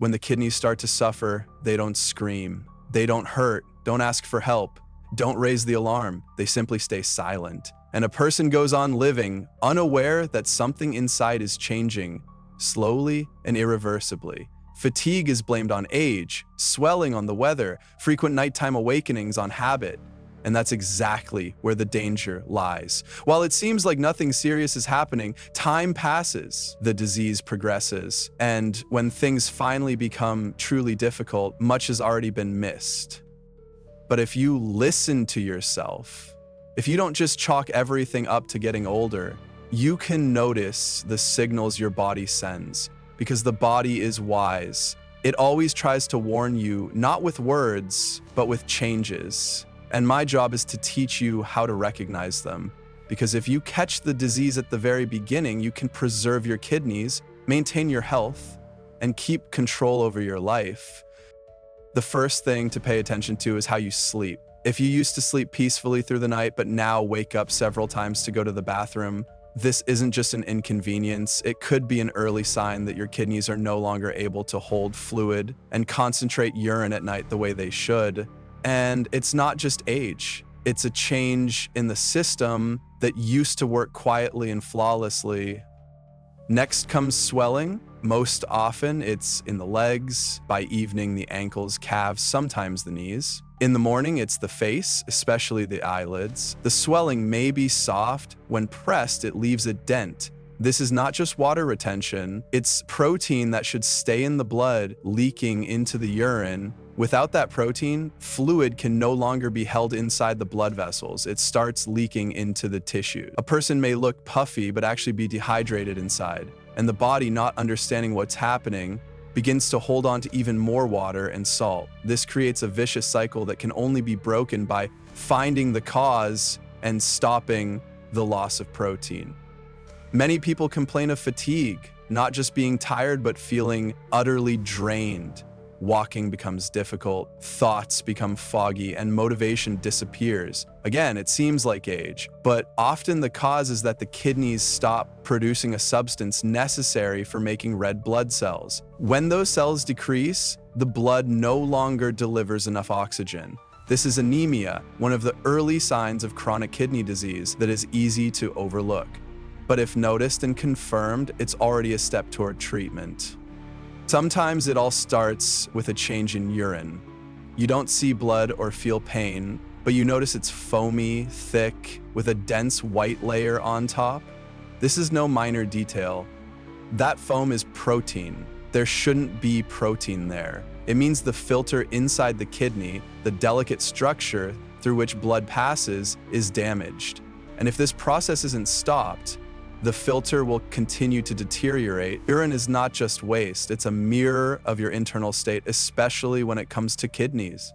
When the kidneys start to suffer, they don't scream, they don't hurt, don't ask for help, don't raise the alarm, they simply stay silent. And a person goes on living, unaware that something inside is changing, slowly and irreversibly. Fatigue is blamed on age, swelling on the weather, frequent nighttime awakenings on habit. And that's exactly where the danger lies. While it seems like nothing serious is happening, time passes, the disease progresses, and when things finally become truly difficult, much has already been missed. But if you listen to yourself, if you don't just chalk everything up to getting older, you can notice the signals your body sends, because the body is wise. It always tries to warn you, not with words, but with changes. And my job is to teach you how to recognize them. Because if you catch the disease at the very beginning, you can preserve your kidneys, maintain your health, and keep control over your life. The first thing to pay attention to is how you sleep. If you used to sleep peacefully through the night, but now wake up several times to go to the bathroom, this isn't just an inconvenience. It could be an early sign that your kidneys are no longer able to hold fluid and concentrate urine at night the way they should. And it's not just age. It's a change in the system that used to work quietly and flawlessly. Next comes swelling. Most often, it's in the legs, by evening, the ankles, calves, sometimes the knees. In the morning, it's the face, especially the eyelids. The swelling may be soft. When pressed, it leaves a dent. This is not just water retention, it's protein that should stay in the blood leaking into the urine. Without that protein, fluid can no longer be held inside the blood vessels. It starts leaking into the tissue. A person may look puffy but actually be dehydrated inside, and the body, not understanding what's happening, begins to hold on to even more water and salt. This creates a vicious cycle that can only be broken by finding the cause and stopping the loss of protein. Many people complain of fatigue, not just being tired, but feeling utterly drained. Walking becomes difficult, thoughts become foggy, and motivation disappears. Again, it seems like age, but often the cause is that the kidneys stop producing a substance necessary for making red blood cells. When those cells decrease, the blood no longer delivers enough oxygen. This is anemia, one of the early signs of chronic kidney disease that is easy to overlook. But if noticed and confirmed, it's already a step toward treatment. Sometimes it all starts with a change in urine. You don't see blood or feel pain, but you notice it's foamy, thick, with a dense white layer on top. This is no minor detail. That foam is protein. There shouldn't be protein there. It means the filter inside the kidney, the delicate structure through which blood passes, is damaged. And if this process isn't stopped, the filter will continue to deteriorate. Urine is not just waste, it's a mirror of your internal state, especially when it comes to kidneys.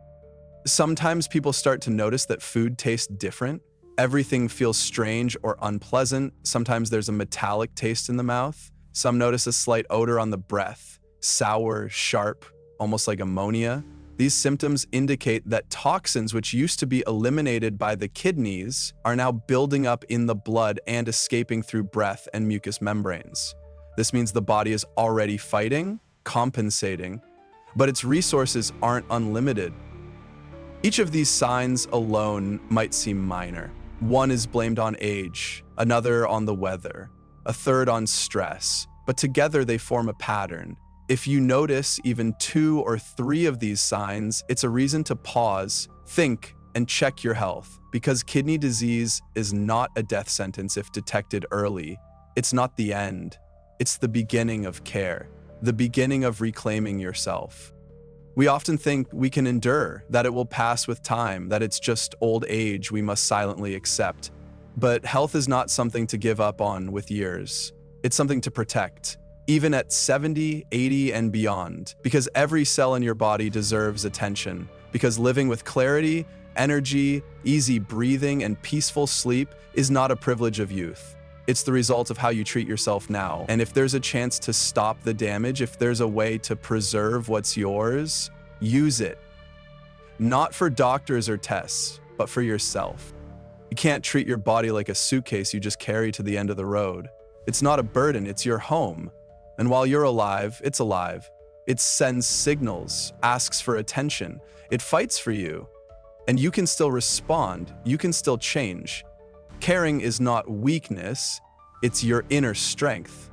Sometimes people start to notice that food tastes different. Everything feels strange or unpleasant. Sometimes there's a metallic taste in the mouth. Some notice a slight odor on the breath, sour, sharp, almost like ammonia. These symptoms indicate that toxins which used to be eliminated by the kidneys are now building up in the blood and escaping through breath and mucous membranes. This means the body is already fighting, compensating, but its resources aren't unlimited. Each of these signs alone might seem minor. One is blamed on age, another on the weather, a third on stress, but together they form a pattern. If you notice even 2 or 3 of these signs, it's a reason to pause, think, and check your health, because kidney disease is not a death sentence if detected early. It's not the end. It's the beginning of care, the beginning of reclaiming yourself. We often think we can endure, that it will pass with time, that it's just old age we must silently accept. But health is not something to give up on with years. It's something to protect, even at 70, 80, and beyond, because every cell in your body deserves attention, because living with clarity, energy, easy breathing, and peaceful sleep is not a privilege of youth. It's the result of how you treat yourself now. And if there's a chance to stop the damage, if there's a way to preserve what's yours, use it. Not for doctors or tests, but for yourself. You can't treat your body like a suitcase you just carry to the end of the road. It's not a burden, it's your home. And while you're alive, it's alive. It sends signals, asks for attention, it fights for you. And you can still respond, you can still change. Caring is not weakness, it's your inner strength.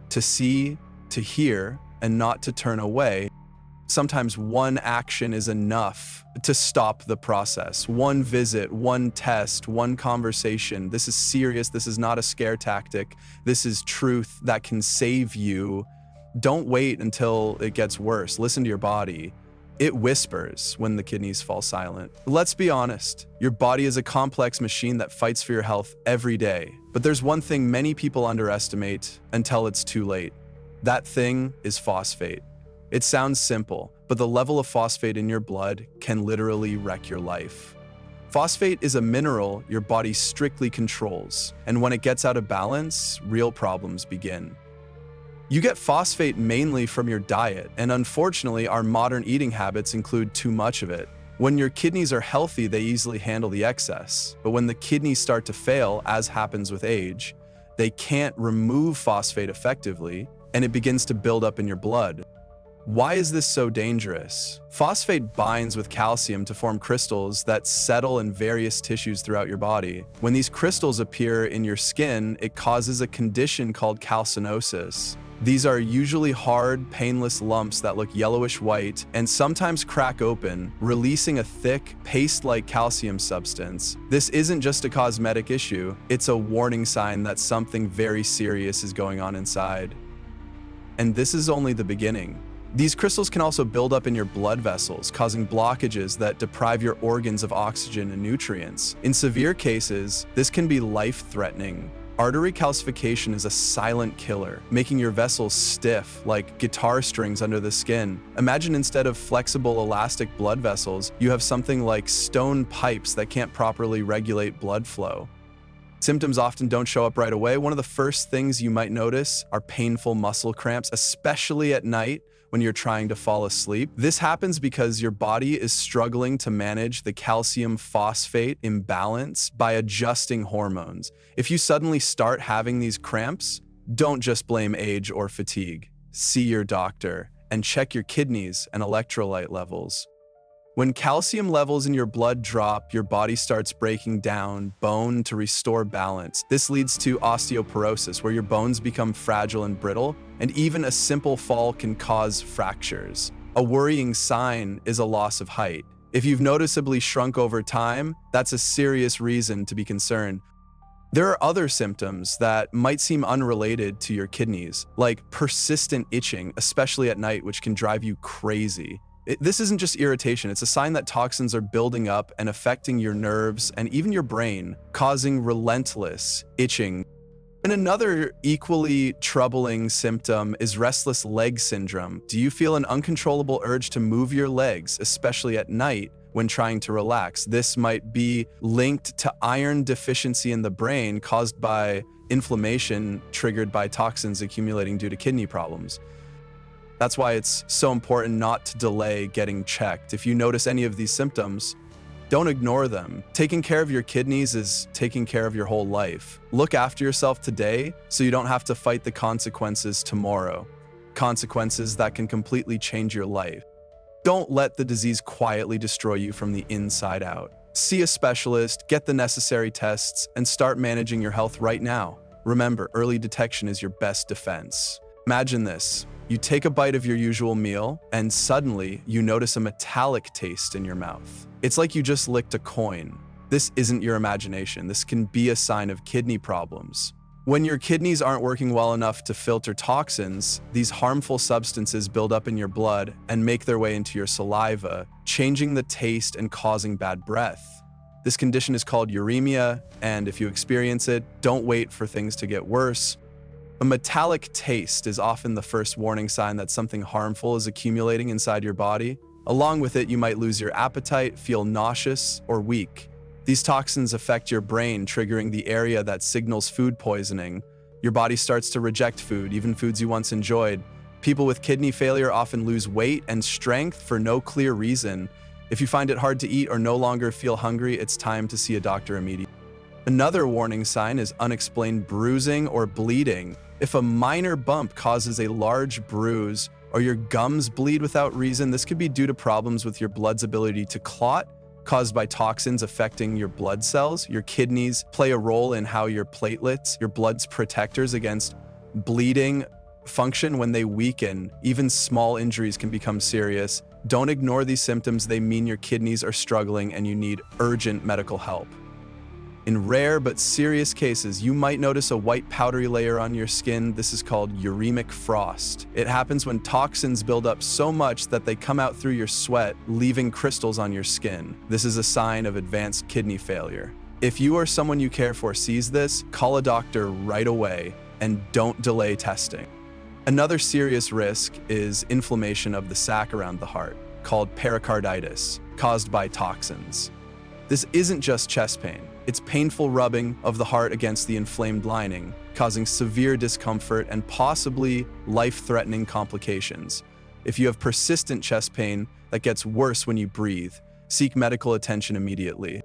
To see, to hear, and not to turn away. Sometimes one action is enough to stop the process. One visit, one test, one conversation. This is serious. This is not a scare tactic. This is truth that can save you. Don't wait until it gets worse. Listen to your body. It whispers when the kidneys fall silent. Let's be honest. Your body is a complex machine that fights for your health every day. But there's one thing many people underestimate until it's too late. That thing is phosphate. It sounds simple, but the level of phosphate in your blood can literally wreck your life. Phosphate is a mineral your body strictly controls, and when it gets out of balance, real problems begin. You get phosphate mainly from your diet, and unfortunately, our modern eating habits include too much of it. When your kidneys are healthy, they easily handle the excess, but when the kidneys start to fail, as happens with age, they can't remove phosphate effectively, and it begins to build up in your blood. Why is this so dangerous? Phosphate binds with calcium to form crystals that settle in various tissues throughout your body. When these crystals appear in your skin, it causes a condition called calcinosis. These are usually hard, painless lumps that look yellowish white and sometimes crack open, releasing a thick, paste-like calcium substance. This isn't just a cosmetic issue, it's a warning sign that something very serious is going on inside. And this is only the beginning. These crystals can also build up in your blood vessels, causing blockages that deprive your organs of oxygen and nutrients. In severe cases, this can be life-threatening. Artery calcification is a silent killer, making your vessels stiff like guitar strings under the skin. Imagine instead of flexible, elastic blood vessels, you have something like stone pipes that can't properly regulate blood flow. Symptoms often don't show up right away. One of the first things you might notice are painful muscle cramps, especially at night when you're trying to fall asleep. This happens because your body is struggling to manage the calcium phosphate imbalance by adjusting hormones. If you suddenly start having these cramps, don't just blame age or fatigue. See your doctor and check your kidneys and electrolyte levels. When calcium levels in your blood drop, your body starts breaking down bone to restore balance. This leads to osteoporosis, where your bones become fragile and brittle, and even a simple fall can cause fractures. A worrying sign is a loss of height. If you've noticeably shrunk over time, that's a serious reason to be concerned. There are other symptoms that might seem unrelated to your kidneys, like persistent itching, especially at night, which can drive you crazy. This isn't just irritation, it's a sign that toxins are building up and affecting your nerves and even your brain, causing relentless itching. And another equally troubling symptom is restless leg syndrome. Do you feel an uncontrollable urge to move your legs, especially at night when trying to relax? This might be linked to iron deficiency in the brain caused by inflammation triggered by toxins accumulating due to kidney problems. That's why it's so important not to delay getting checked. If you notice any of these symptoms, don't ignore them. Taking care of your kidneys is taking care of your whole life. Look after yourself today so you don't have to fight the consequences tomorrow. Consequences that can completely change your life. Don't let the disease quietly destroy you from the inside out. See a specialist, get the necessary tests, and start managing your health right now. Remember, early detection is your best defense. Imagine this. You take a bite of your usual meal, and suddenly you notice a metallic taste in your mouth. It's like you just licked a coin. This isn't your imagination. This can be a sign of kidney problems. When your kidneys aren't working well enough to filter toxins, these harmful substances build up in your blood and make their way into your saliva, changing the taste and causing bad breath. This condition is called uremia, and if you experience it, don't wait for things to get worse. A metallic taste is often the first warning sign that something harmful is accumulating inside your body. Along with it, you might lose your appetite, feel nauseous, or weak. These toxins affect your brain, triggering the area that signals food poisoning. Your body starts to reject food, even foods you once enjoyed. People with kidney failure often lose weight and strength for no clear reason. If you find it hard to eat or no longer feel hungry, it's time to see a doctor immediately. Another warning sign is unexplained bruising or bleeding. If a minor bump causes a large bruise or your gums bleed without reason, this could be due to problems with your blood's ability to clot, caused by toxins affecting your blood cells. Your kidneys play a role in how your platelets, your blood's protectors against bleeding, function. When they weaken, even small injuries can become serious. Don't ignore these symptoms. They mean your kidneys are struggling and you need urgent medical help. In rare but serious cases, you might notice a white powdery layer on your skin. This is called uremic frost. It happens when toxins build up so much that they come out through your sweat, leaving crystals on your skin. This is a sign of advanced kidney failure. If you or someone you care for sees this, call a doctor right away and don't delay testing. Another serious risk is inflammation of the sac around the heart, called pericarditis, caused by toxins. This isn't just chest pain. It's painful rubbing of the heart against the inflamed lining, causing severe discomfort and possibly life-threatening complications. If you have persistent chest pain that gets worse when you breathe, seek medical attention immediately.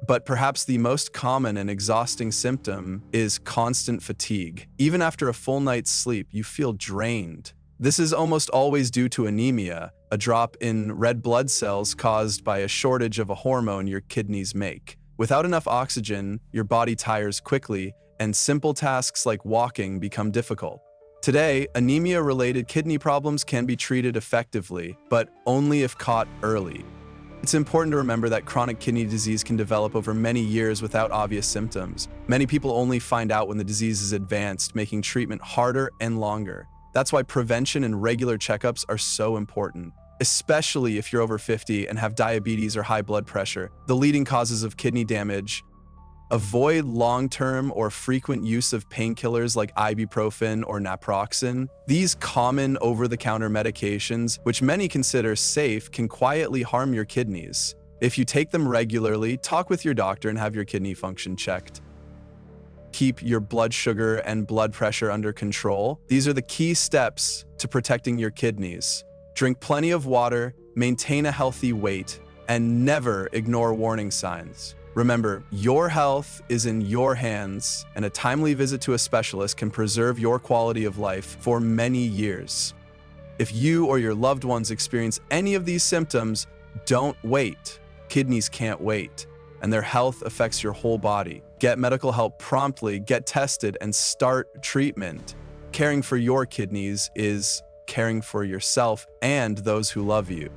But perhaps the most common and exhausting symptom is constant fatigue. Even after a full night's sleep, you feel drained. This is almost always due to anemia, a drop in red blood cells caused by a shortage of a hormone your kidneys make. Without enough oxygen, your body tires quickly, and simple tasks like walking become difficult. Today, anemia-related kidney problems can be treated effectively, but only if caught early. It's important to remember that chronic kidney disease can develop over many years without obvious symptoms. Many people only find out when the disease is advanced, making treatment harder and longer. That's why prevention and regular checkups are so important, especially if you're over 50 and have diabetes or high blood pressure, the leading causes of kidney damage. Avoid long-term or frequent use of painkillers like ibuprofen or naproxen. These common over-the-counter medications, which many consider safe, can quietly harm your kidneys. If you take them regularly, talk with your doctor and have your kidney function checked. Keep your blood sugar and blood pressure under control. These are the key steps to protecting your kidneys. Drink plenty of water, maintain a healthy weight, and never ignore warning signs. Remember, your health is in your hands, and a timely visit to a specialist can preserve your quality of life for many years. If you or your loved ones experience any of these symptoms, don't wait. Kidneys can't wait, and their health affects your whole body. Get medical help promptly, get tested, and start treatment. Caring for your kidneys is caring for yourself and those who love you.